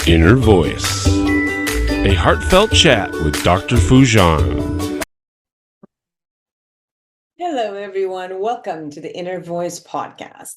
Inner Voice, a heartfelt chat with Dr. Foojan. Hello, everyone. Welcome to the Inner Voice podcast.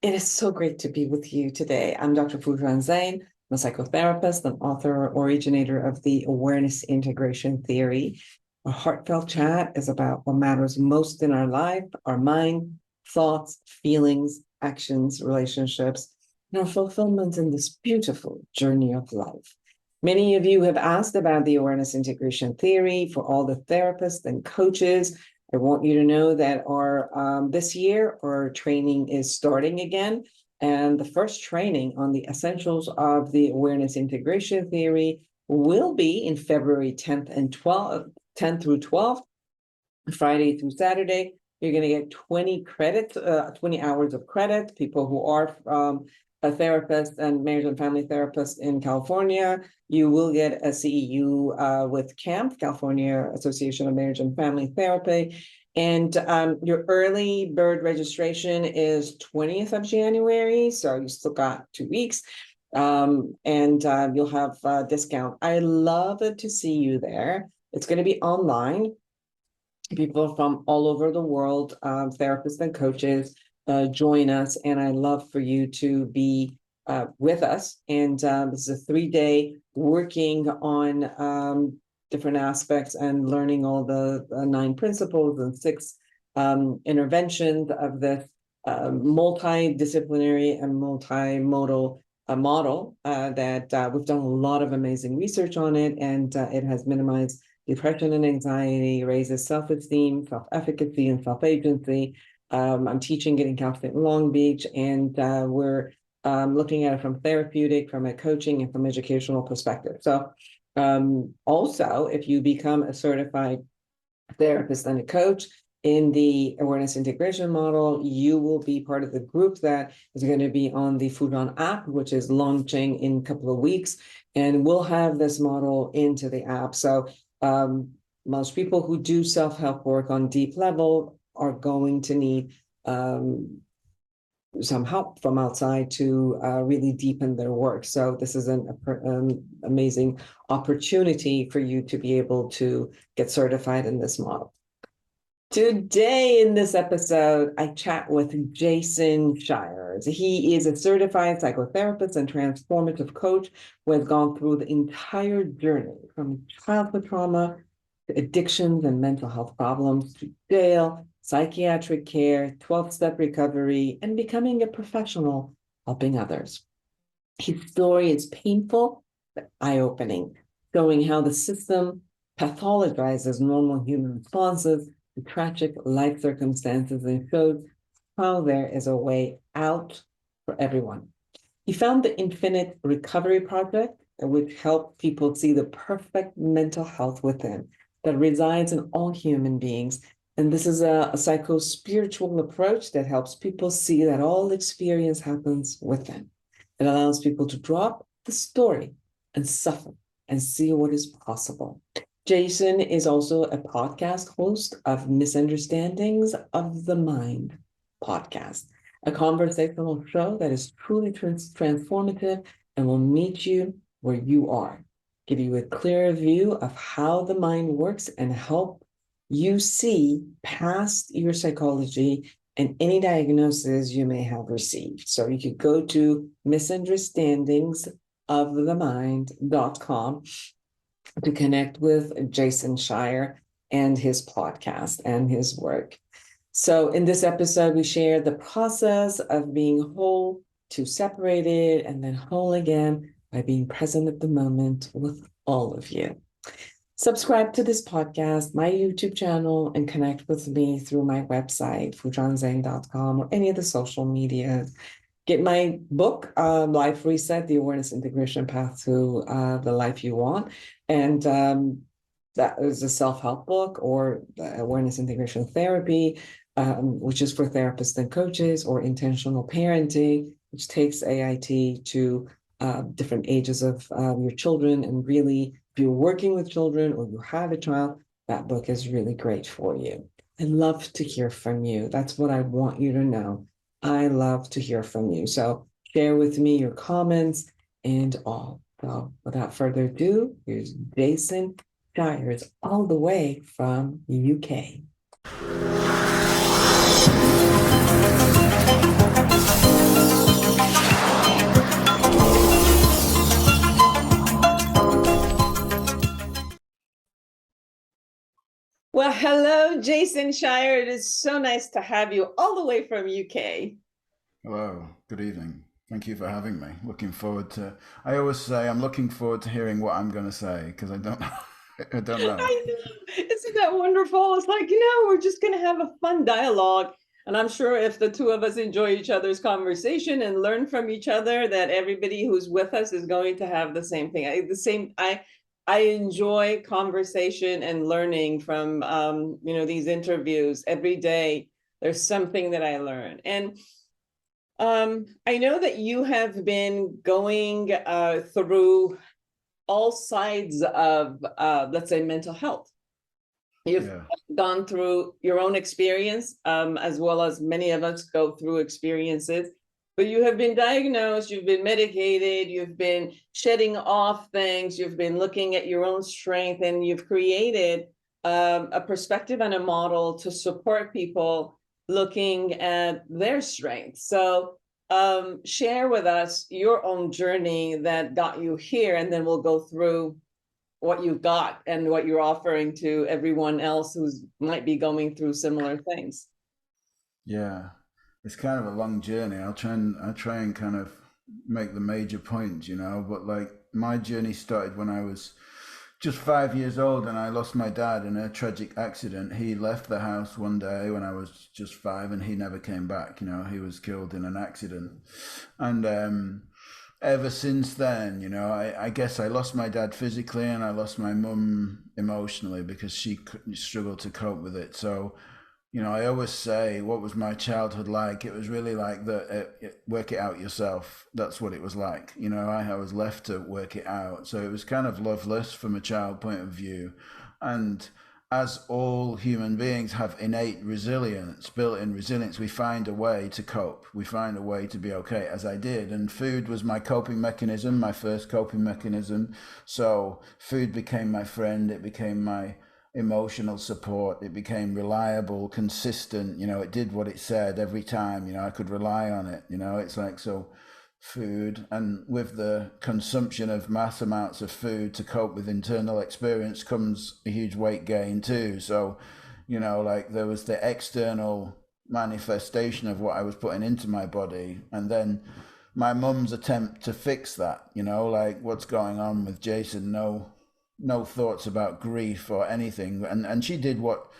It is so great to be with you today. I'm Dr. Foojan Zein. I'm a psychotherapist and author, originator of the awareness integration theory. A heartfelt chat is about what matters most in our life, our mind, thoughts, feelings, actions, relationships, and our fulfillment in this beautiful journey of life. Many of you have asked about the awareness integration theory. For all the therapists and coaches, I want you to know that our this year, our training is starting again. And the first training on the essentials of the awareness integration theory will be in February 10th and 12th, 10th through 12th, Friday through Saturday. You're going to get 20 credits, 20 hours of credit. People who are a therapist and marriage and family therapist in California, you will get a CEU with CAMP, California Association of Marriage and Family Therapy. And your early bird registration is 20th of January. So you still got 2 weeks. And you'll have a discount. I love to see you there. It's going to be online. People from all over the world, therapists and coaches, join us. And I love for you to be with us. And this is a 3-day working on different aspects and learning all the 9 principles and 6 interventions of this multidisciplinary and multimodal model that we've done a lot of amazing research on it, and it has minimized depression and anxiety, raises self-esteem, self-efficacy, and self-agency. I'm teaching it in California, Long Beach, and we're looking at it from therapeutic, from a coaching, and from educational perspective. So also, if you become a certified therapist and a coach in the awareness integration model, you will be part of the group that is going to be on the Foojan app, which is launching in a couple of weeks. And we'll have this model into the app. So most people who do self-help work on deep level are going to need some help from outside to really deepen their work. So this is an amazing opportunity for you to be able to get certified in this model. Today in this episode, I chat with Jason Shiers. He is a certified psychotherapist and transformative coach who has gone through the entire journey from childhood trauma to addictions and mental health problems to jail, psychiatric care, 12-step recovery, and becoming a professional helping others. His story is painful but eye-opening, showing how the system pathologizes normal human responses to tragic life circumstances and shows how there is a way out for everyone. He found the Infinite Recovery Project, which helped people see the perfect mental health within that resides in all human beings. And this is a psycho-spiritual approach that helps people see that all experience happens within. It allows people to drop the story and suffer and see what is possible. Jason is also a podcast host of Misunderstandings of the Mind podcast, a conversational show that is truly transformative and will meet you where you are, give you a clearer view of how the mind works, and help you see past your psychology and any diagnoses you may have received. So you could go to misunderstandingsofthemind.com to connect with Jason Shiers and his podcast and his work. So in this episode, we share the process of being whole to separated and then whole again by being present at the moment with all of you. Subscribe to this podcast, my YouTube channel, and connect with me through my website, foojanzein.com, or any of the social media. Get my book, Life Reset, The Awareness Integration Path to the Life You Want. And that is a self-help book, or Awareness Integration Therapy, which is for therapists and coaches, or Intentional Parenting, which takes AIT to different ages of your children. And really, if you're working with children or you have a child, that book is really great for you. I love to hear from you. That's what I want you to know. I love to hear from you. So share with me your comments and all. So without further ado, here's Jason Shiers, all the way from UK. Well, hello, Jason Shiers. It is so nice to have you all the way from UK. Hello, good evening. Thank you for having me. Looking forward to, I always say I'm looking forward to hearing what I'm going to say because I don't know. I don't know. I know. Isn't that wonderful? It's like, we're just going to have a fun dialogue. And I'm sure if the two of us enjoy each other's conversation and learn from each other, that everybody who's with us is going to have the same thing. I enjoy conversation and learning from, these interviews every day. There's something that I learn. And I know that you have been going through all sides of, let's say, mental health. You've gone through your own experience, as well as many of us go through experiences, but you have been diagnosed, you've been medicated, you've been shedding off things, you've been looking at your own strength, and you've created a perspective and a model to support people looking at their strength. So share with us your own journey that got you here, and then we'll go through what you've got and what you're offering to everyone else who's might be going through similar things. Yeah, it's kind of a long journey. I'll try and kind of make the major points, but like my journey started when I was just 5 years old and I lost my dad in a tragic accident. He left the house one day when I was just 5 and he never came back. He was killed in an accident. And ever since then, I guess I lost my dad physically and I lost my mum emotionally because she struggled to cope with it. So, I always say, what was my childhood like? It was really like work it out yourself. That's what it was like. I was left to work it out. So it was kind of loveless from a child point of view. And as all human beings have innate resilience, built-in resilience, we find a way to cope. We find a way to be okay, as I did. And food was my coping mechanism, my first coping mechanism. So food became my friend. It became my emotional support. It became reliable, consistent. It did what it said every time. I could rely on it. It's like, so food, and with the consumption of mass amounts of food to cope with internal experience comes a huge weight gain too. So, like there was the external manifestation of what I was putting into my body, and then my mum's attempt to fix that, like what's going on with Jason, no thoughts about grief or anything, and she did what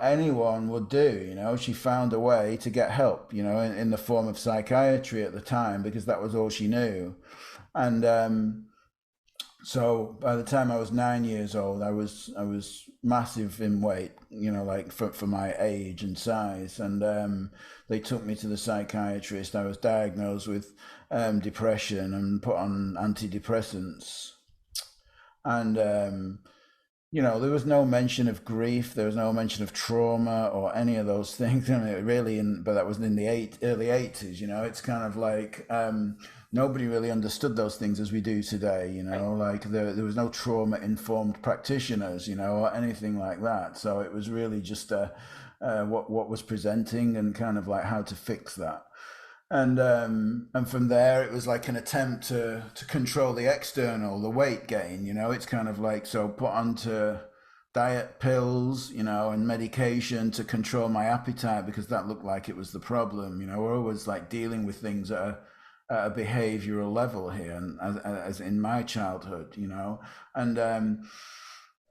anyone would do. She found a way to get help, in the form of psychiatry at the time, because that was all she knew. And so by the time I was 9 years old, I was massive in weight, like for my age and size. And they took me to the psychiatrist. I was diagnosed with depression and put on antidepressants. And there was no mention of grief. There was no mention of trauma or any of those things. But that was in the early 80s. It's kind of like nobody really understood those things as we do today. Like there was no trauma-informed practitioners, or anything like that. So it was really just what was presenting and kind of like how to fix that. And from there, it was like an attempt to control the external, the weight gain. It's kind of like, so put onto diet pills, and medication to control my appetite, because that looked like it was the problem. We're always like dealing with things at a behavioral level here, and as in my childhood, and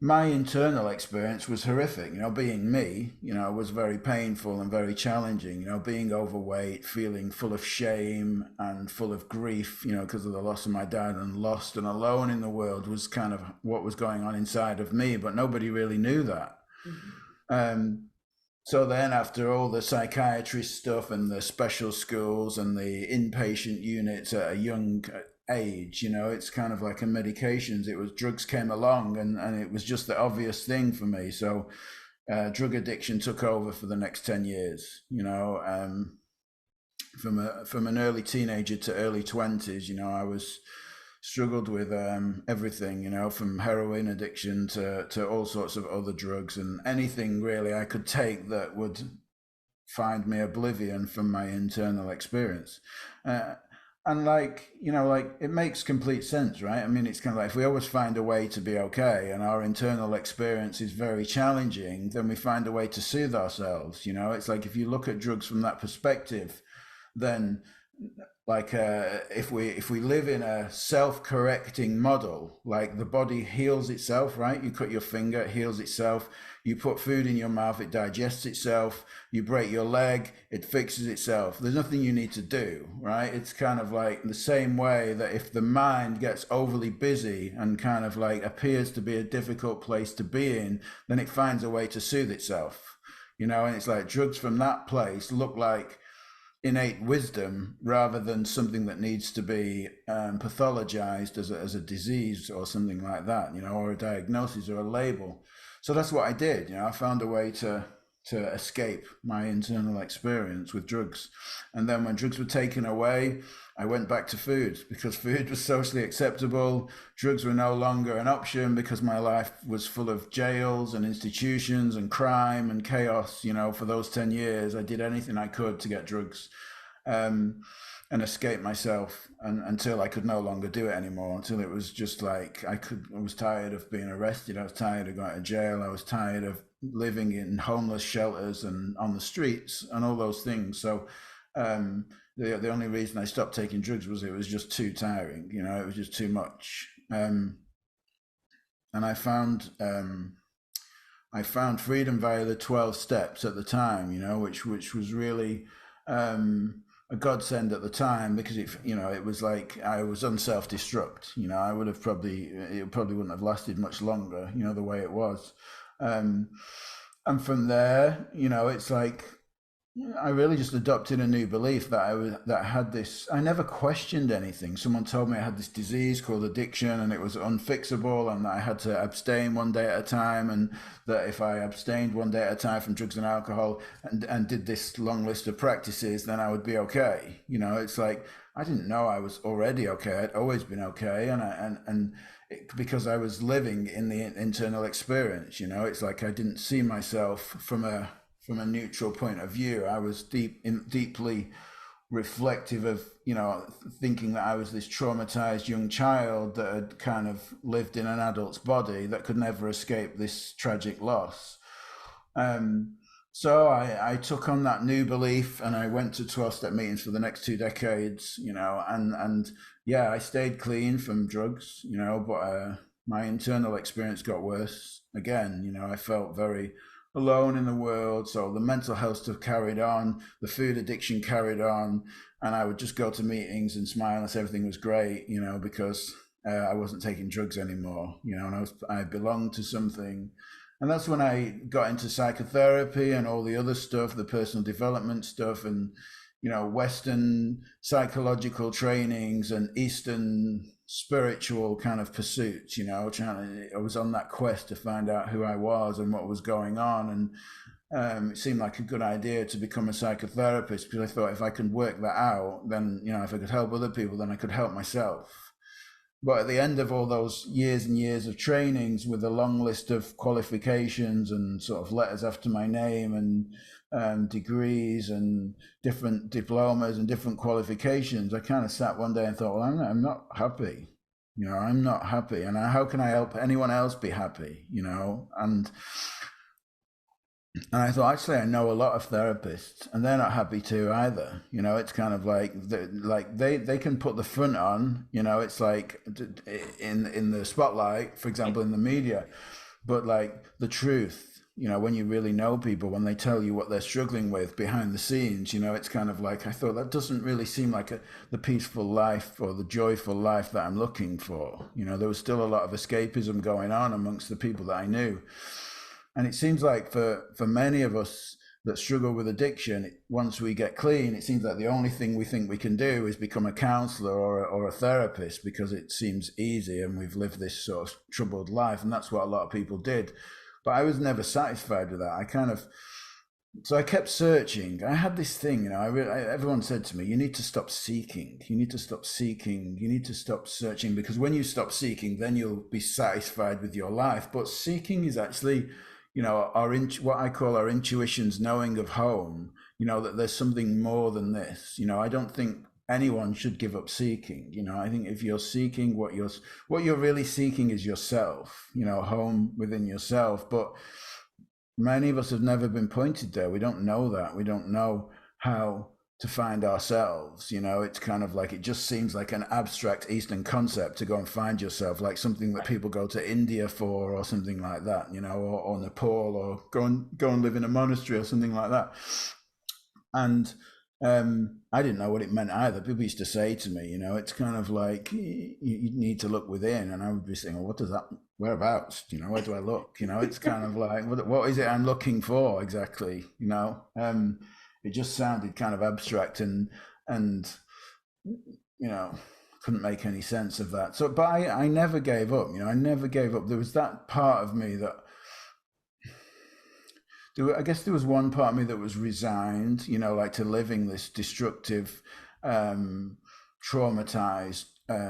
my internal experience was horrific. Being me, was very painful and very challenging. Being overweight, feeling full of shame and full of grief, because of the loss of my dad, and lost and alone in the world was kind of what was going on inside of me, but nobody really knew that. Mm-hmm. So then after all the psychiatry stuff and the special schools and the inpatient units at a young age, it's kind of like in medications, it was drugs came along and it was just the obvious thing for me. So drug addiction took over for the next 10 years, from an early teenager to early 20s. I was struggled with everything, you know, from heroin addiction to all sorts of other drugs, and anything really I could take that would find me oblivion from my internal experience. And like, you know, like it makes complete sense, right? I mean, it's kind of like if we always find a way to be okay and our internal experience is very challenging, then we find a way to soothe ourselves. You know, it's like if you look at drugs from that perspective, then like if we live in a self-correcting model, like the body heals itself, right? You cut your finger, it heals itself. You put food in your mouth, it digests itself. You break your leg, it fixes itself. There's nothing you need to do, right? It's kind of like the same way that if the mind gets overly busy and kind of like appears to be a difficult place to be in, then it finds a way to soothe itself, you know. And it's like drugs from that place look like innate wisdom rather than something that needs to be pathologized as a disease or something like that, you know, or a diagnosis or a label. So that's what I did. You know, I found a way to escape my internal experience with drugs. And then when drugs were taken away, I went back to food because food was socially acceptable. Drugs were no longer an option because my life was full of jails and institutions and crime and chaos. You know, for those 10 years, I did anything I could to get drugs and escape myself until I could no longer do it anymore, until it was just like I was tired of being arrested. I was tired of going to jail. I was tired of living in homeless shelters and on the streets and all those things. So the only reason I stopped taking drugs was it was just too tiring, you know, it was just too much. And I found freedom via the 12 steps at the time, you know, which was really a godsend at the time, because it was like I was on self-destruct. You know, it probably wouldn't have lasted much longer, you know, the way it was. And from there, you know, it's like I really just adopted a new belief that I had this. I never questioned anything. Someone told me I had this disease called addiction and it was unfixable, and that I had to abstain one day at a time, and that if I abstained one day at a time from drugs and alcohol and did this long list of practices, then I would be okay. You know, it's like I didn't know I was already okay. I'd always been okay, because I was living in the internal experience. You know, it's like I didn't see myself from a neutral point of view. I was deeply reflective of, you know, thinking that I was this traumatized young child that had kind of lived in an adult's body that could never escape this tragic loss. So I took on that new belief and I went to 12-step meetings for the next 2 decades, you know, and yeah, I stayed clean from drugs, you know, but my internal experience got worse again. You know, I felt very alone in the world. So the mental health stuff carried on, the food addiction carried on, and I would just go to meetings and smile and say everything was great, you know, because I wasn't taking drugs anymore, you know, and I belonged to something. And that's when I got into psychotherapy and all the other stuff, the personal development stuff, and, you know, Western psychological trainings and Eastern spiritual kind of pursuits, you know, I was on that quest to find out who I was and what was going on. And it seemed like a good idea to become a psychotherapist, because I thought if I could work that out, then, you know, if I could help other people, then I could help myself. But at the end of all those years and years of trainings with a long list of qualifications and sort of letters after my name and degrees and different diplomas and different qualifications, I kind of sat one day and thought, well, I'm not happy. You know, I'm not happy. And how can I help anyone else be happy? You know, and I thought, actually, I know a lot of therapists and they're not happy too either. You know, it's kind of like they can put the front on, you know, it's like in the spotlight, for example, in the media, but like the truth, you know, when you really know people, when they tell you what they're struggling with behind the scenes, you know, it's kind of like, I thought that doesn't really seem like the peaceful life or the joyful life that I'm looking for. You know, there was still a lot of escapism going on amongst the people that I knew. And it seems like for many of us that struggle with addiction, once we get clean, it seems like the only thing we think we can do is become a counselor or a therapist, because it seems easy and we've lived this sort of troubled life. And that's what a lot of people did. But I was never satisfied with that. I kind of So I kept searching. I had this thing, everyone said to me, you need to stop seeking. You need to stop seeking. You need to stop searching, because when you stop seeking, then you'll be satisfied with your life. But seeking is actually, what I call our intuition's knowing of home, that there's something more than this. I don't think anyone should give up seeking. I think if you're seeking, what you're really seeking is yourself, home within yourself. But many of us have never been pointed there. We don't know that. We don't know how to find ourselves. It's kind of like, it just seems like an abstract Eastern concept to go and find yourself, like something that people go to India for, or something like that, or Nepal, or go and live in a monastery or something like that. And I didn't know what it meant either. People used to say to me, it's kind of like, you need to look within. And I would be saying, well, what does that, whereabouts, where do I look? It's kind of like, what is it I'm looking for exactly? It just sounded kind of abstract and couldn't make any sense of that. So, but I never gave up, I never gave up. There was that part of me that, I guess there was one part of me that was resigned, like to living this destructive, traumatized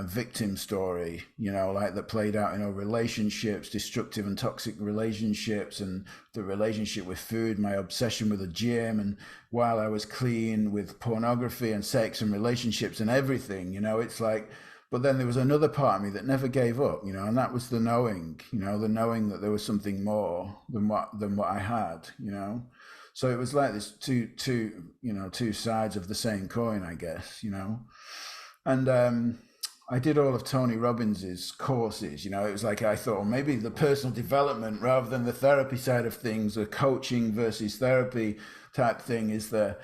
victim story, like that played out in our relationships, destructive and toxic relationships, and the relationship with food, my obsession with the gym, and while I was clean with pornography and sex and relationships and everything, it's like. But then there was another part of me that never gave up, and that was the knowing, the knowing that there was something more than what I had, So it was like this two sides of the same coin, I guess, And I did all of Tony Robbins's courses, it was like I thought, well, maybe the personal development rather than the therapy side of things, the coaching versus therapy type thing is the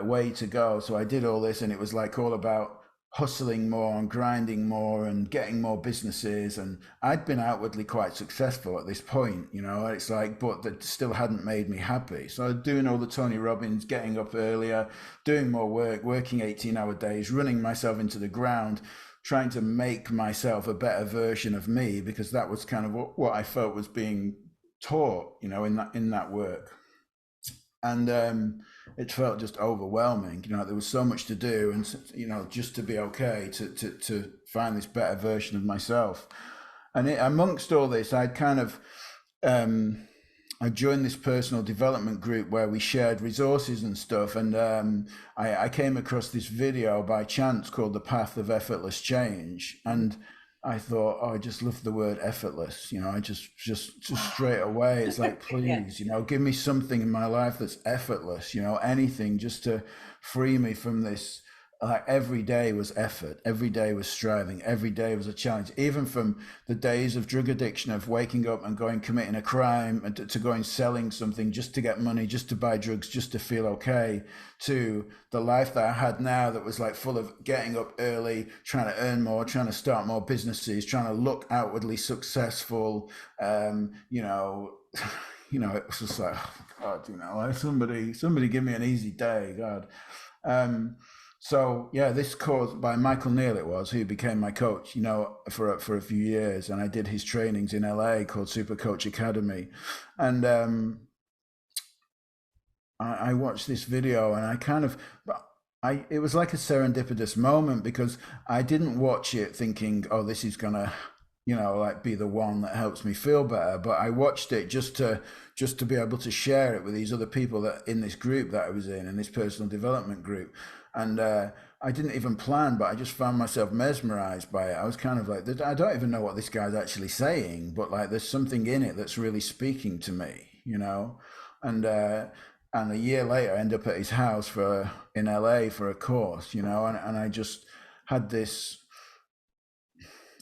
way to go. So I did all this, and it was like all about hustling more and grinding more and getting more businesses, and I'd been outwardly quite successful at this point, it's like, but that still hadn't made me happy. So I was doing all the Tony Robbins, getting up earlier, doing more work, working 18-hour days, running myself into the ground, trying to make myself a better version of me, because that was kind of what I felt was being taught, in that work. And it felt just overwhelming. There was so much to do, and just to be okay, to find this better version of myself. And amongst all this, I'd kind of I joined this personal development group where we shared resources and stuff. And I came across this video by chance called The Path of Effortless Change, and I thought, oh, I just love the word effortless. I just straight away, it's like, please, give me something in my life that's effortless, anything just to free me from this. Like every day was effort, every day was striving, every day was a challenge, even from the days of drug addiction, of waking up and going committing a crime, and to going selling something just to get money, just to buy drugs, just to feel okay, to the life that I had now that was like full of getting up early, trying to earn more, trying to start more businesses, trying to look outwardly successful. It was just like, oh, God, like somebody give me an easy day, God. So yeah, this course by Michael Neal, it was, who became my coach, for a few years, and I did his trainings in LA called Super Coach Academy, and I watched this video, and it was like a serendipitous moment, because I didn't watch it thinking, oh, this is gonna, like be the one that helps me feel better, but I watched it just to be able to share it with these other people that in this group that I was in this personal development group. And I didn't even plan, but I just found myself mesmerized by it. I was kind of like, I don't even know what this guy's actually saying, but like there's something in it that's really speaking to me, And a year later, I ended up at his house in LA for a course, and I just had this,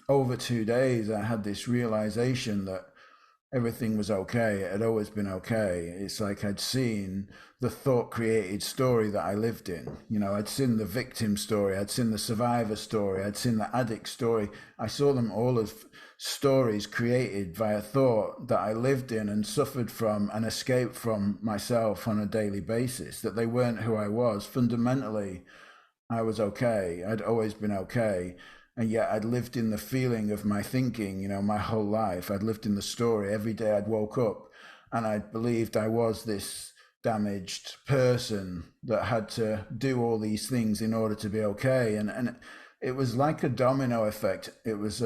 over 2 days, I had this realization that everything was okay. It had always been okay. It's like I'd seen the thought created story that I lived in. I'd seen the victim story, I'd seen the survivor story, I'd seen the addict story. I saw them all as stories created via thought that I lived in and suffered from and escaped from myself on a daily basis, that they weren't who I was. Fundamentally, I was okay. I'd always been okay. And yet I'd lived in the feeling of my thinking, my whole life. I'd lived in the story. Every day I'd woke up and I believed I was this damaged person that had to do all these things in order to be okay. And it was like a domino effect. It was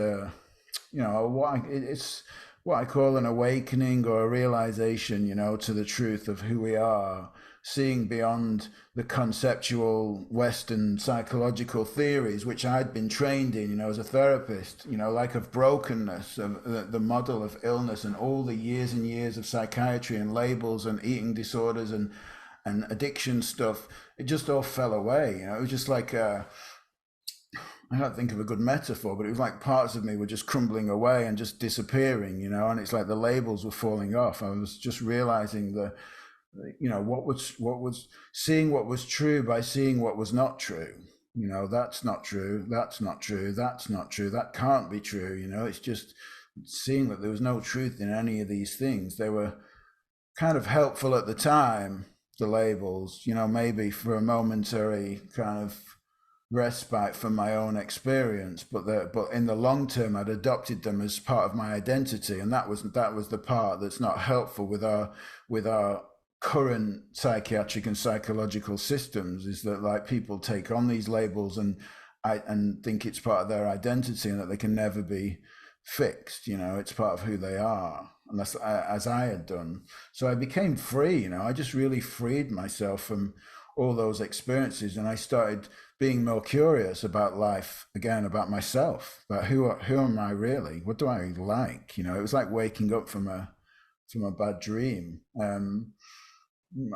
it's what I call an awakening or a realization, to the truth of who we are, seeing beyond the conceptual Western psychological theories, which I'd been trained in, as a therapist, like of brokenness, of the model of illness, and all the years and years of psychiatry and labels and eating disorders and addiction stuff. It just all fell away. It was just like I can't think of a good metaphor, but it was like parts of me were just crumbling away and just disappearing, and it's like the labels were falling off. I was just realizing what was seeing what was true by seeing what was not true. That's not true. That's not true. That's not true. That can't be true. It's just seeing that there was no truth in any of these things. They were kind of helpful at the time, the labels, maybe for a momentary kind of respite from my own experience, but in the long term I'd adopted them as part of my identity, and that was the part that's not helpful with our current psychiatric and psychological systems, is that like people take on these labels and think it's part of their identity and that they can never be fixed. It's part of who they are, unless as I had done. So I became free. I just really freed myself from all those experiences, and I started being more curious about life again, about myself, about who am I really? What do I like? It was like waking up from a bad dream,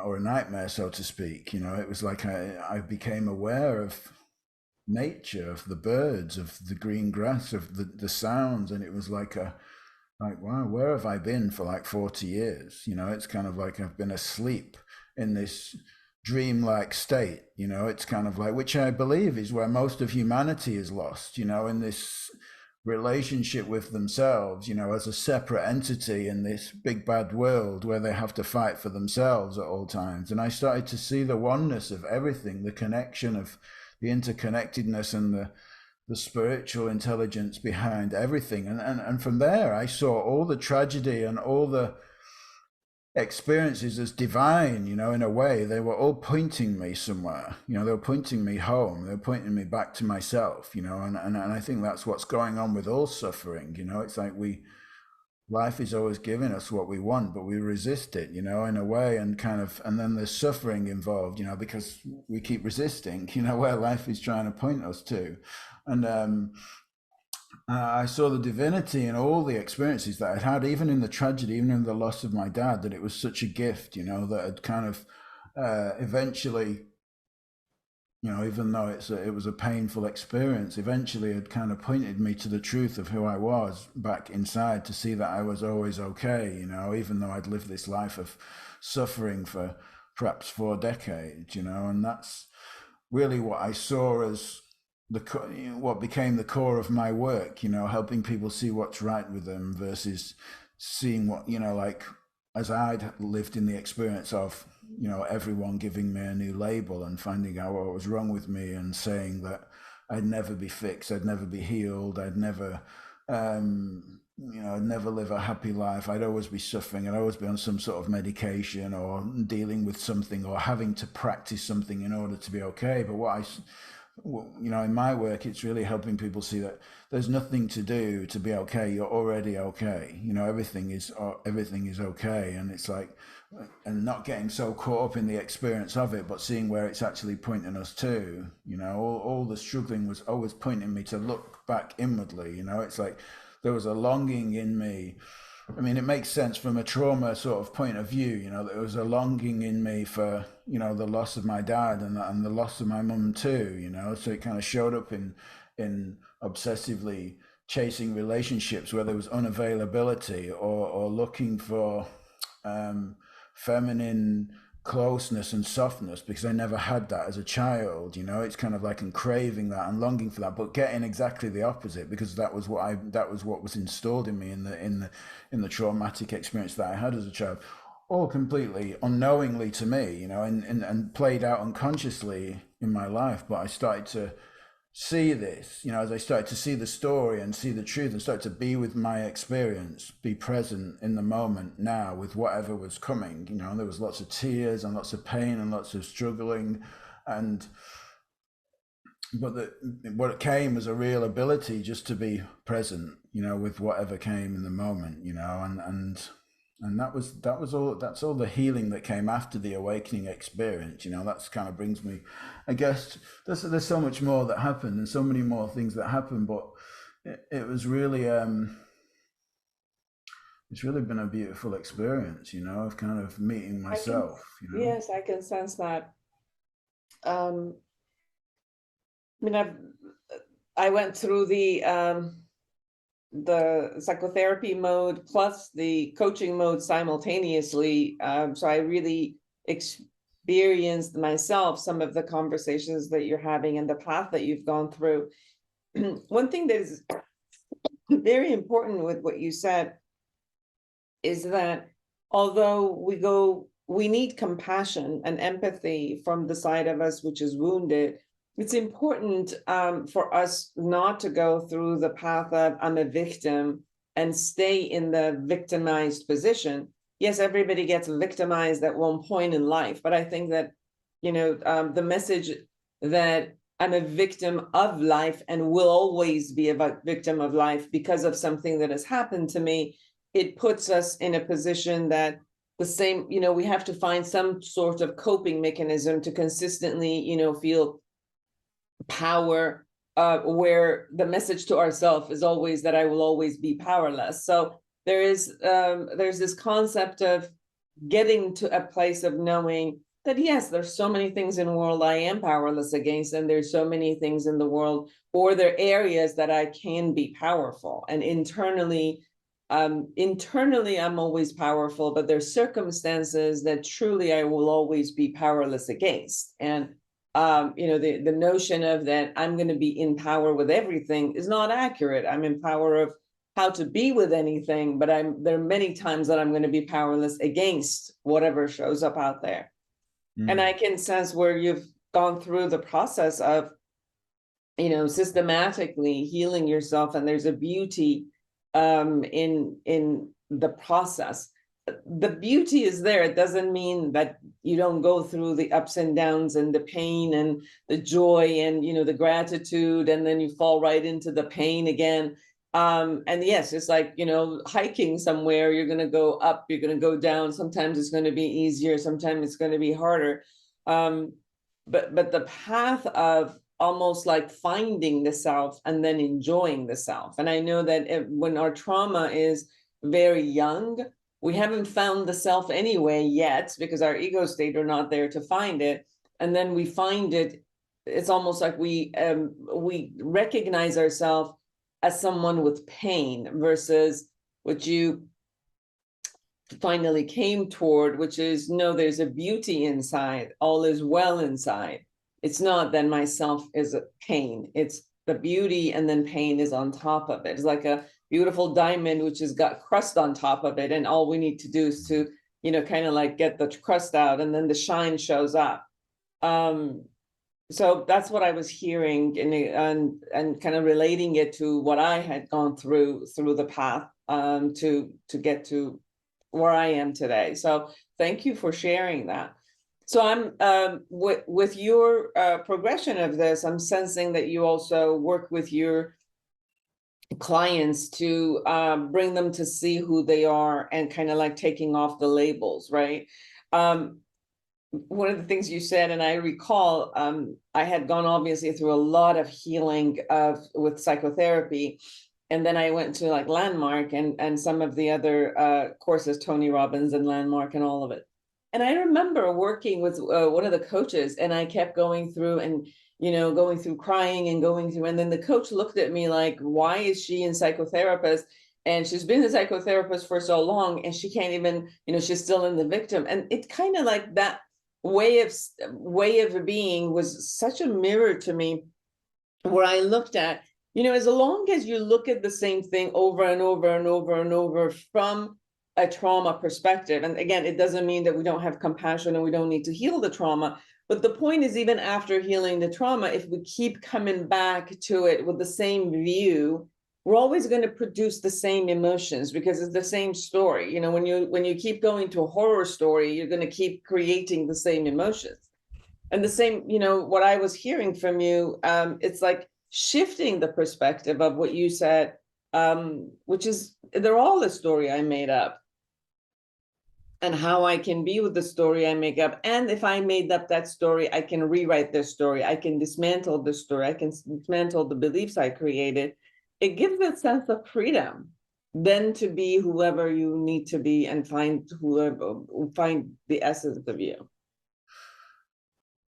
or a nightmare, so to speak. It was like I became aware of nature, of the birds, of the green grass, of the sounds, and it was like wow, where have I been for like 40 years? It's kind of like I've been asleep in this dreamlike state. It's kind of like, which I believe is where most of humanity is lost, in this relationship with themselves, as a separate entity in this big bad world where they have to fight for themselves at all times. And I started to see the oneness of everything, the connection of the interconnectedness and the spiritual intelligence behind everything. And from there, I saw all the tragedy and all the experiences as divine, in a way. They were all pointing me somewhere, they were pointing me home, they were pointing me back to myself, and I think that's what's going on with all suffering. It's like life is always giving us what we want, but we resist it, in a way, and then there's suffering involved, because we keep resisting, where life is trying to point us to. And I saw the divinity in all the experiences that I'd had, even in the tragedy, even in the loss of my dad, that it was such a gift, that had kind of eventually, even though it was a painful experience, eventually it kind of pointed me to the truth of who I was back inside, to see that I was always okay, even though I'd lived this life of suffering for perhaps 4 decades, and that's really what I saw as what became the core of my work, helping people see what's right with them versus seeing what, like as I'd lived in the experience of, everyone giving me a new label and finding out what was wrong with me and saying that I'd never be fixed, I'd never be healed, I'd never, I'd never live a happy life. I'd always be suffering. I'd always be on some sort of medication or dealing with something or having to practice something in order to be okay. But in my work, it's really helping people see that there's nothing to do to be okay. You're already okay. Everything is okay. And it's like, and not getting so caught up in the experience of it, but seeing where it's actually pointing us to. All the struggling was always pointing me to look back inwardly. It's like there was a longing in me. I mean, it makes sense from a trauma sort of point of view, there was a longing in me for, the loss of my dad and the loss of my mum too, so it kind of showed up in obsessively chasing relationships where there was unavailability or looking for feminine closeness and softness, because I never had that as a child. It's kind of like I'm craving that and longing for that, but getting exactly the opposite, because that was what was installed in me in the traumatic experience that I had as a child, all completely unknowingly to me, and played out unconsciously in my life. But I started to see this, you know, as I started to see the story and see the truth and start to be with my experience, be present in the moment now with whatever was coming, you know, there was lots of tears and lots of pain and lots of struggling, but what it came was a real ability just to be present, you know, with whatever came in the moment, you know, and that's all the healing that came after the awakening experience, you know. That's kind of brings me, I guess, there's so much more that happened and so many more things that happened, but it was really it's really been a beautiful experience, you know, of kind of meeting myself, you know. Yes, I can sense that. I mean, I went through the psychotherapy mode plus the coaching mode simultaneously. So I really experienced myself some of the conversations that you're having and the path that you've gone through. One thing that is very important with what you said is that although we need compassion and empathy from the side of us which is wounded, it's important for us not to go through the path of I'm a victim and stay in the victimized position. Yes, everybody gets victimized at one point in life, but I think that, you know, the message that I'm a victim of life and will always be a victim of life because of something that has happened to me, it puts us in a position that the same, you know, we have to find some sort of coping mechanism to consistently, you know, feel power, where the message to ourselves is always that I will always be powerless. So there's this concept of getting to a place of knowing that, yes, there's so many things in the world I am powerless against, and there's so many things in the world, or there are areas that I can be powerful. And internally, I'm always powerful, but there's circumstances that truly I will always be powerless against. And you know, the notion of that I'm going to be in power with everything is not accurate. I'm in power of how to be with anything, but there are many times that I'm going to be powerless against whatever shows up out there. And I can sense where you've gone through the process of, you know, systematically healing yourself, and there's a beauty in the process. The beauty is there. It doesn't mean that you don't go through the ups and downs and the pain and the joy and, you know, the gratitude, and then you fall right into the pain again. And yes, it's like, you know, hiking somewhere, you're going to go up, you're going to go down. Sometimes it's going to be easier, sometimes it's going to be harder. But the path of almost like finding the self and then enjoying the self. And I know that when our trauma is very young, we haven't found the self anyway yet because our ego state are not there to find it. And then we find it. It's almost like we recognize ourselves as someone with pain versus what you finally came toward, which is, no, there's a beauty inside. All is well inside. It's not that myself is a pain. It's the beauty, and then pain is on top of it. It's like a beautiful diamond which has got crust on top of it, and all we need to do is to, you know, kind of like get the crust out, and then the shine shows up. So that's what I was hearing, and kind of relating it to what I had gone through the path to get to where I am today. So thank you for sharing that. So I'm with your progression of this, I'm sensing that you also work with your clients to bring them to see who they are and kind of like taking off the labels, right? One of the things you said, and I recall, I had gone obviously through a lot of healing with psychotherapy, and then I went to like Landmark and some of the other courses, Tony Robbins and Landmark and all of it. And I remember working with one of the coaches, and I kept going through and, you know, going through crying and going through, and then the coach looked at me like, why is she in psychotherapist? And she's been a psychotherapist for so long, and she can't even, you know, she's still in the victim. And it kind of like that way of being was such a mirror to me, where I looked at, you know, as long as you look at the same thing over and over and over and over from a trauma perspective, and again, it doesn't mean that we don't have compassion and we don't need to heal the trauma, But the point is, even after healing the trauma, if we keep coming back to it with the same view, we're always going to produce the same emotions because it's the same story. You know, when you keep going to a horror story, you're going to keep creating the same emotions. And the same, you know, what I was hearing from you, it's like shifting the perspective of what you said, which is they're all a story I made up, and how I can be with the story I make up. And if I made up that story, I can rewrite the story. I can dismantle the story. I can dismantle the beliefs I created. It gives a sense of freedom then to be whoever you need to be and find the essence of you.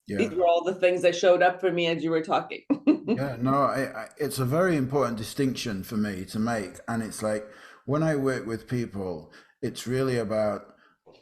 Yeah. These were all the things that showed up for me as you were talking. Yeah, no, it's a very important distinction for me to make. And it's like when I work with people, it's really about,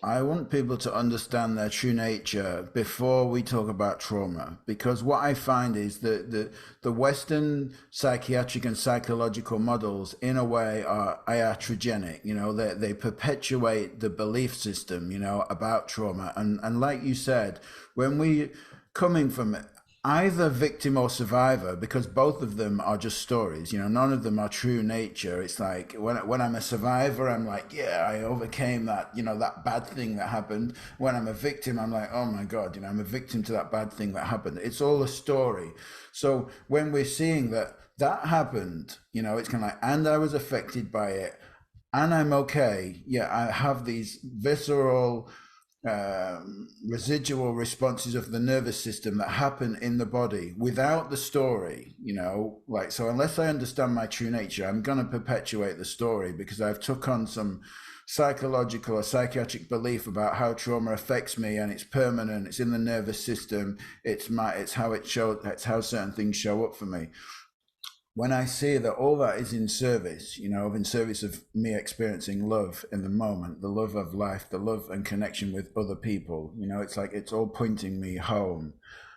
I want people to understand their true nature before we talk about trauma. Because what I find is that the Western psychiatric and psychological models, in a way, are iatrogenic. You know, they perpetuate the belief system, you know, about trauma. And like you said, when we coming from either victim or survivor, because both of them are just stories, you know, none of them are true nature. It's like when I'm a survivor, I'm like, yeah, I overcame that, you know, that bad thing that happened. When I'm a victim, I'm like, oh my God, you know, I'm a victim to that bad thing that happened. It's all a story. So when we're seeing that happened, you know, it's kind of like, and I was affected by it and I'm okay. Yeah, I have these visceral residual responses of the nervous system that happen in the body without the story, you know, like, so unless I understand my true nature, I'm going to perpetuate the story because I've took on some psychological or psychiatric belief about how trauma affects me, and it's permanent, it's in the nervous system, it's how certain things show up for me. When I see that all that is in service, you know, in service of me experiencing love in the moment, the love of life, the love and connection with other people, you know, it's like it's all pointing me home.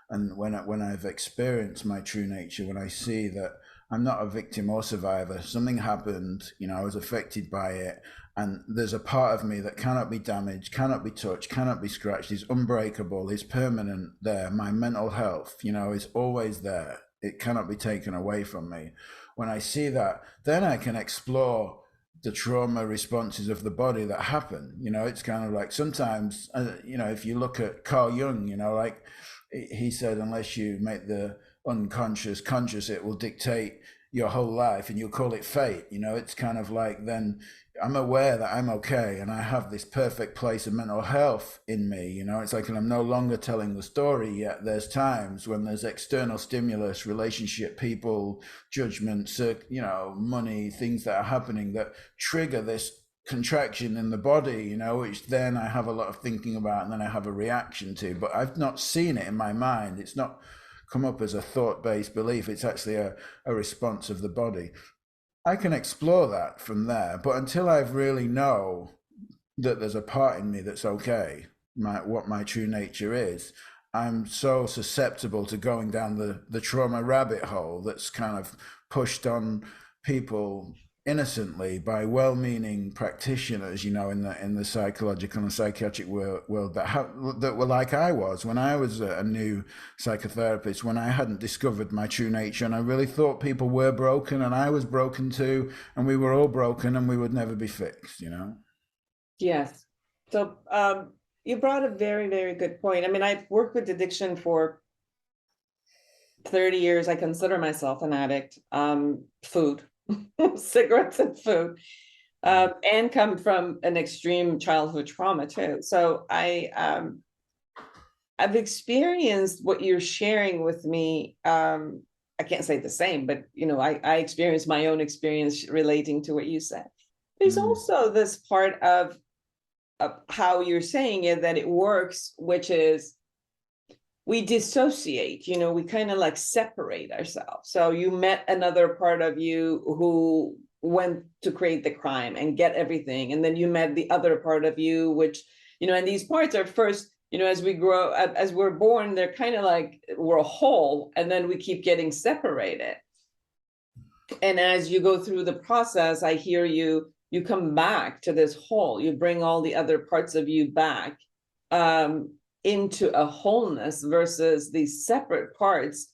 And when I've experienced my true nature, when I see that I'm not a victim or survivor, something happened, you know, I was affected by it, and there's a part of me that cannot be damaged, cannot be touched, cannot be scratched, is unbreakable, is permanent there. My mental health, you know, is always there. It cannot be taken away from me. When I see that, then I can explore the trauma responses of the body that happen. You know, it's kind of like sometimes, you know, if you look at Carl Jung, you know, like he said, unless you make the unconscious conscious, it will dictate your whole life and you'll call it fate. You know, it's kind of like, then I'm aware that I'm okay and I have this perfect place of mental health in me. You know, it's like, and I'm no longer telling the story yet. There's times when there's external stimulus, relationship, people, judgment, you know, money, things that are happening that trigger this contraction in the body, you know, which then I have a lot of thinking about and then I have a reaction to, but I've not seen it in my mind. It's not come up as a thought-based belief. It's actually a response of the body. I can explore that from there, but until I really know that there's a part in me that's okay, what my true nature is, I'm so susceptible to going down the trauma rabbit hole that's kind of pushed on people innocently by well-meaning practitioners, you know, in the psychological and psychiatric world that were like I was when I was a new psychotherapist, when I hadn't discovered my true nature, and I really thought people were broken and I was broken too, and we were all broken and we would never be fixed, you know? Yes. So you brought a very, very good point. I mean, I've worked with addiction for 30 years. I consider myself an addict. Food. Cigarettes and food, and come from an extreme childhood trauma too. So I've experienced what you're sharing with me. I can't say the same, but you know, I experienced my own experience relating to what you said. There's also this part of how you're saying it that it works, which is we dissociate, you know, we kind of like separate ourselves. So you met another part of you who went to create the crime and get everything. And then you met the other part of you, which, you know, and these parts are first, you know, as we grow, as we're born, they're kind of like we're a whole, and then we keep getting separated. And as you go through the process, I hear you come back to this whole, you bring all the other parts of you back. into a wholeness versus these separate parts,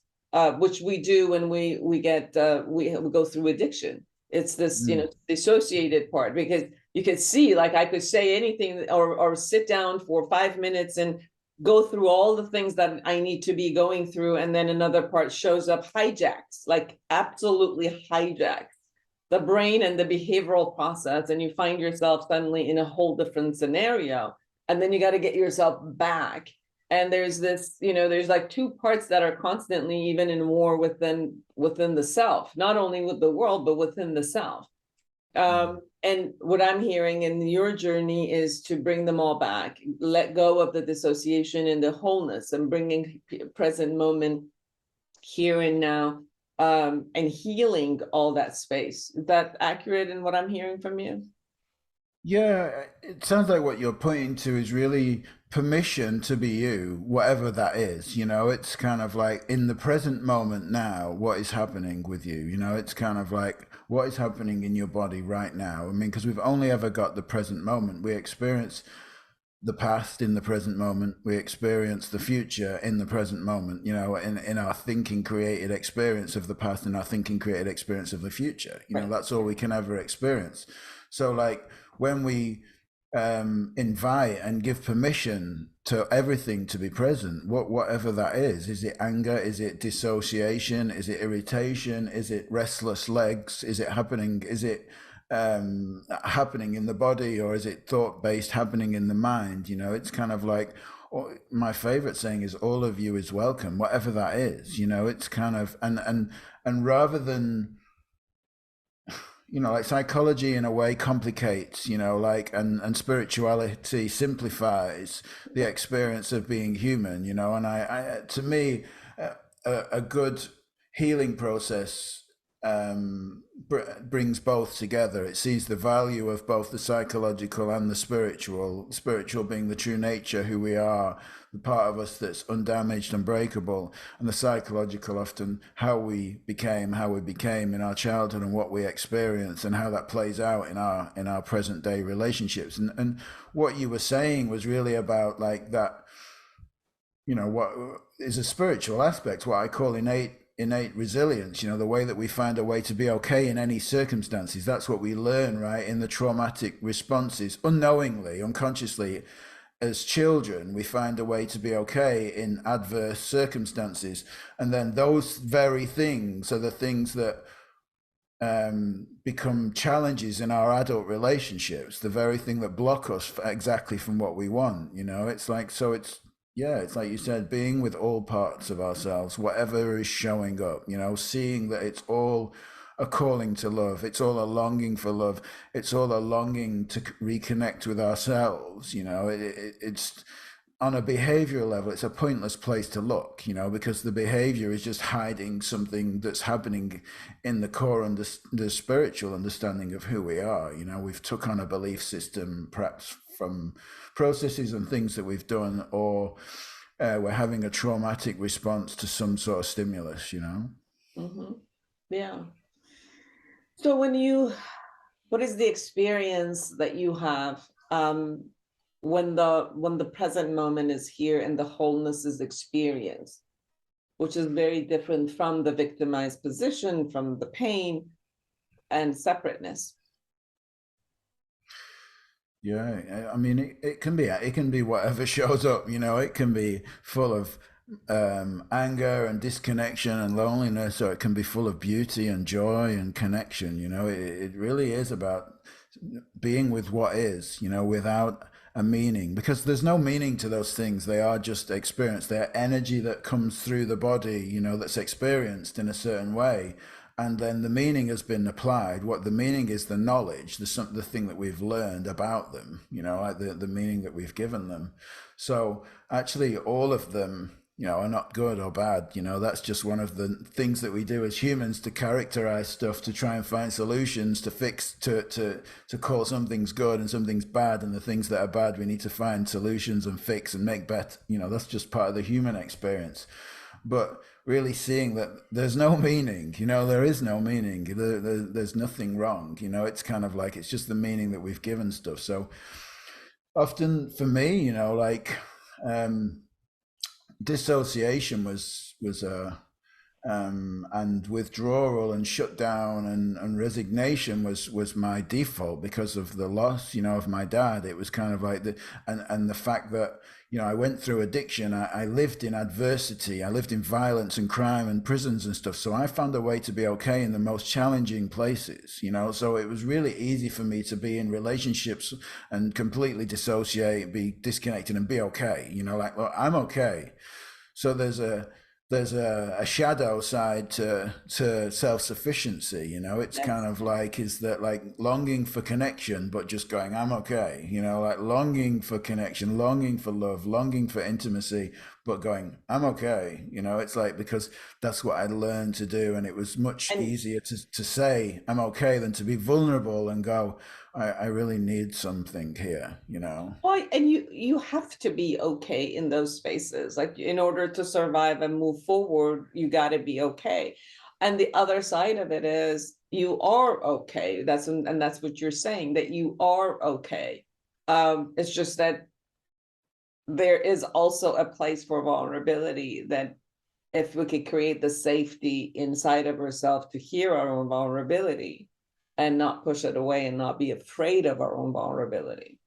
which we do when we go through addiction. It's this, dissociated part, because you could see, like, I could say anything or sit down for 5 minutes and go through all the things that I need to be going through, and then another part shows up, hijacks, like absolutely hijacks the brain and the behavioral process, and you find yourself suddenly in a whole different scenario, and then you got to get yourself back. And there's this, there's like two parts that are constantly even in war within the self, not only with the world, but within the self. And what I'm hearing in your journey is to bring them all back, let go of the dissociation and the wholeness, and bringing present moment here and now, and healing all that space. Is that accurate in what I'm hearing from you? Yeah, it sounds like what you're pointing to is really permission to be you, whatever that is. It's kind of like in the present moment now, what is happening with you? It's kind of like what is happening in your body right now. I mean, because we've only ever got the present moment. We experience the past in the present moment. We experience the future in the present moment, in our thinking created experience of the past and our thinking created experience of the future. Right. That's all we can ever experience. So like when we invite and give permission to everything to be present, whatever that is it anger? Is it dissociation? Is it irritation? Is it restless legs? Is it happening? Is it happening in the body, or is it thought-based happening in the mind? It's kind of like, my favorite saying is, all of you is welcome, whatever that is. It's kind of, and rather than, like psychology in a way complicates, and spirituality simplifies the experience of being human, and I to me, a good healing process brings both together. It sees the value of both the psychological and the spiritual being the true nature, who we are, the part of us that's undamaged, unbreakable, and the psychological often how we became in our childhood and what we experience and how that plays out in our present day relationships. And what you were saying was really about like that, what is a spiritual aspect, what I call innate resilience, the way that we find a way to be okay in any circumstances. That's what we learn, right, in the traumatic responses, unknowingly, unconsciously. As children, we find a way to be okay in adverse circumstances. And then those very things are the things that become challenges in our adult relationships, the very thing that block us exactly from what we want. It's like, so it's like you said, being with all parts of ourselves, whatever is showing up, seeing that it's all a calling to love. It's all a longing for love. It's all a longing to reconnect with ourselves. It's on a behavioral level, it's a pointless place to look, because the behavior is just hiding something that's happening in the core and the spiritual understanding of who we are. We've took on a belief system, perhaps from processes and things that we've done, or we're having a traumatic response to some sort of stimulus, Mm-hmm. Yeah. So what is the experience that you have when the present moment is here and the wholeness is experienced, which is very different from the victimized position, from the pain and separateness? Yeah, I mean, it can be whatever shows up. It can be full of anger and disconnection and loneliness, or it can be full of beauty and joy and connection. It really is about being with what is, without a meaning, because there's no meaning to those things. They are just experience. They're energy that comes through the body, that's experienced in a certain way. And then the meaning has been applied. What the meaning is, the knowledge, the thing that we've learned about them, like the meaning that we've given them. So actually all of them, are not good or bad. That's just one of the things that we do as humans, to characterize stuff, to try and find solutions, to fix, to call some things good and some things bad, and the things that are bad, we need to find solutions and fix and make better. That's just part of the human experience. But really seeing that there's no meaning, there is no meaning, there's nothing wrong, it's kind of like, it's just the meaning that we've given stuff. So often for me, dissociation was and withdrawal and shutdown and resignation was my default because of the loss, of my dad. It was kind of like and the fact that, I went through addiction. I lived in adversity. I lived in violence and crime and prisons and stuff. So I found a way to be okay in the most challenging places, so it was really easy for me to be in relationships and completely dissociate, be disconnected and be okay, like, well, I'm okay. So there's a shadow side to self-sufficiency, it's Yes. kind of like, is that like longing for connection, but just going, I'm okay, like longing for connection, longing for love, longing for intimacy, but going, I'm okay, it's like, because that's what I learned to do. And it was much easier to say I'm okay than to be vulnerable and go, I really need something here, Well, and you have to be okay in those spaces. Like, in order to survive and move forward, you got to be okay. And the other side of it is you are okay. That's what you're saying, that you are okay. It's just that there is also a place for vulnerability, that if we could create the safety inside of ourselves to hear our own vulnerability and not push it away and not be afraid of our own vulnerability.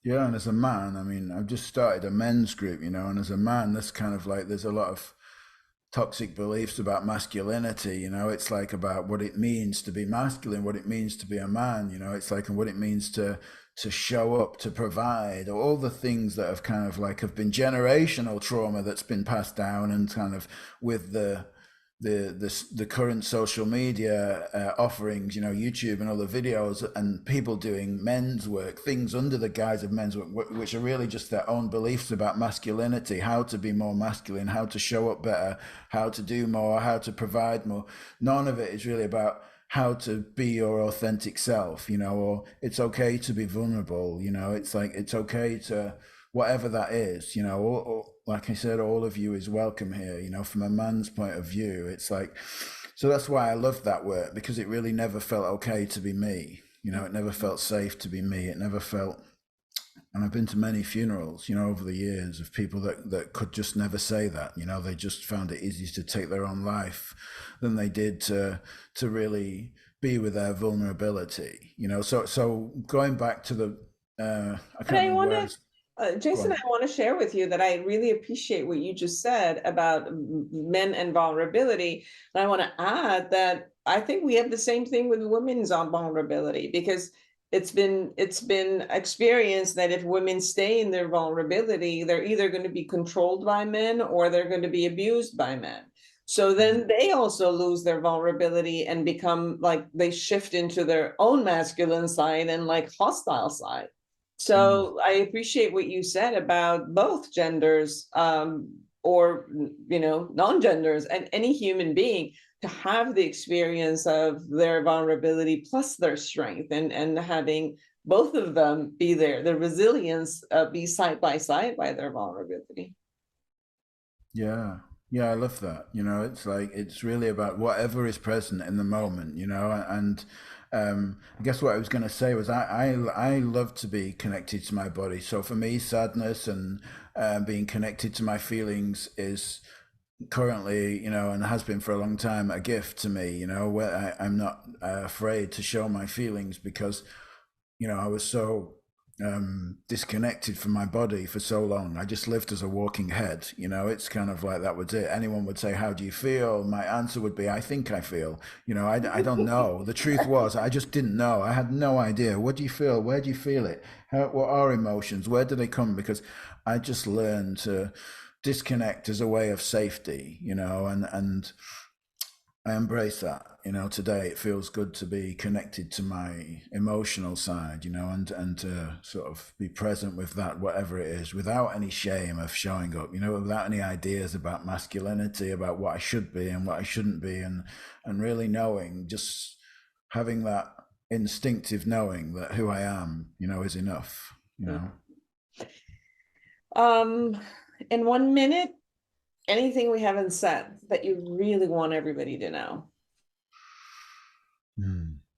Yeah, and as a man, I mean, I've just started a men's group, and as a man, that's kind of like, there's a lot of toxic beliefs about masculinity, it's like about what it means to be masculine, what it means to be a man, it's like, and what it means to show up, to provide, all the things that have kind of like have been generational trauma that's been passed down, and kind of with the current social media offerings, YouTube and all the videos, and people doing men's work, things under the guise of men's work, which are really just their own beliefs about masculinity, how to be more masculine, how to show up better, how to do more, how to provide more. None of it is really about how to be your authentic self, or it's okay to be vulnerable, it's like, it's okay to whatever that is, or, like I said, all of you is welcome here, from a man's point of view. It's like, so that's why I love that work, because it really never felt okay to be me, it never felt safe to be me. It never felt, and I've been to many funerals, over the years, of people that could just never say that, they just found it easier to take their own life than they did to really be with their vulnerability, so going back to the, I can't remember where I was. Jason, I want to share with you that I really appreciate what you just said about men and vulnerability. And I want to add that I think we have the same thing with women's vulnerability, because it's been experienced that if women stay in their vulnerability, they're either going to be controlled by men or they're going to be abused by men. So then they also lose their vulnerability and become like, they shift into their own masculine side and like hostile side. So I appreciate what you said about both genders, or, non-genders, and any human being to have the experience of their vulnerability plus their strength, and having both of them be there, the resilience be side by side by their vulnerability. Yeah. Yeah, I love that. It's like, it's really about whatever is present in the moment, and I guess what I was going to say was I love to be connected to my body. So for me, sadness and being connected to my feelings is currently, and has been for a long time, a gift to me, where I'm not afraid to show my feelings, because, I was so disconnected from my body for so long. I just lived as a walking head, it's kind of like, that was it. Anyone would say, how do you feel? My answer would be, I think I feel, I don't know. The truth was, I just didn't know. I had no idea. What do you feel? Where do you feel it? What are emotions? Where do they come? Because I just learned to disconnect as a way of safety, and I embrace that. Today it feels good to be connected to my emotional side, and to sort of be present with that, whatever it is, without any shame of showing up, without any ideas about masculinity, about what I should be and what I shouldn't be, and really knowing, just having that instinctive knowing that who I am, is enough, In 1 minute, anything we haven't said that you really want everybody to know?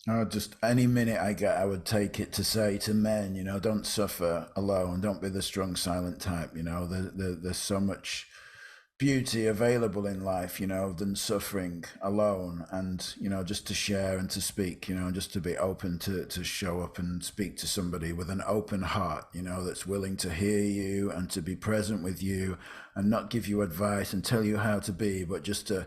Oh, just any minute I get, I would take it to say to men, don't suffer alone. Don't be the strong, silent type. There's so much beauty available in life, than suffering alone. And, just to share and to speak, just to be open to show up and speak to somebody with an open heart, that's willing to hear you and to be present with you and not give you advice and tell you how to be, but just to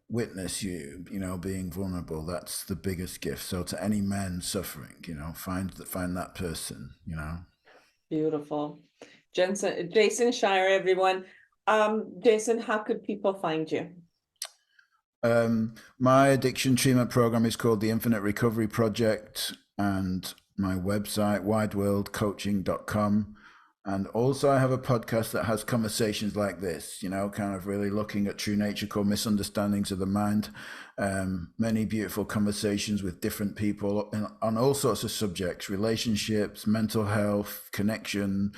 witness you, being vulnerable. That's the biggest gift. So to any men suffering, find that person, Beautiful. Jason Shiers, everyone. Jason, how could people find you? My addiction treatment program is called the Infinite Recovery Project, and my website, wideworldcoaching.com. And also I have a podcast that has conversations like this, kind of really looking at true nature, called Misunderstandings of the Mind. Many beautiful conversations with different people on all sorts of subjects: relationships, mental health, connection,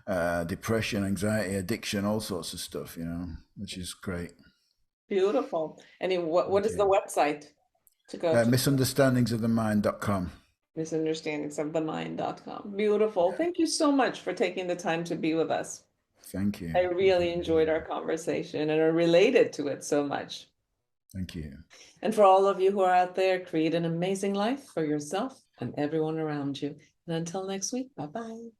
depression, anxiety, addiction, all sorts of stuff, which is great. Beautiful. And what is the website to go to? Misunderstandingsofthemind.com. Misunderstandingsofthemind.com. Beautiful. Thank you so much for taking the time to be with us. Thank you. I really enjoyed our conversation and are related to it so much. Thank you. And for all of you who are out there, create an amazing life for yourself and everyone around you. And until next week, bye-bye.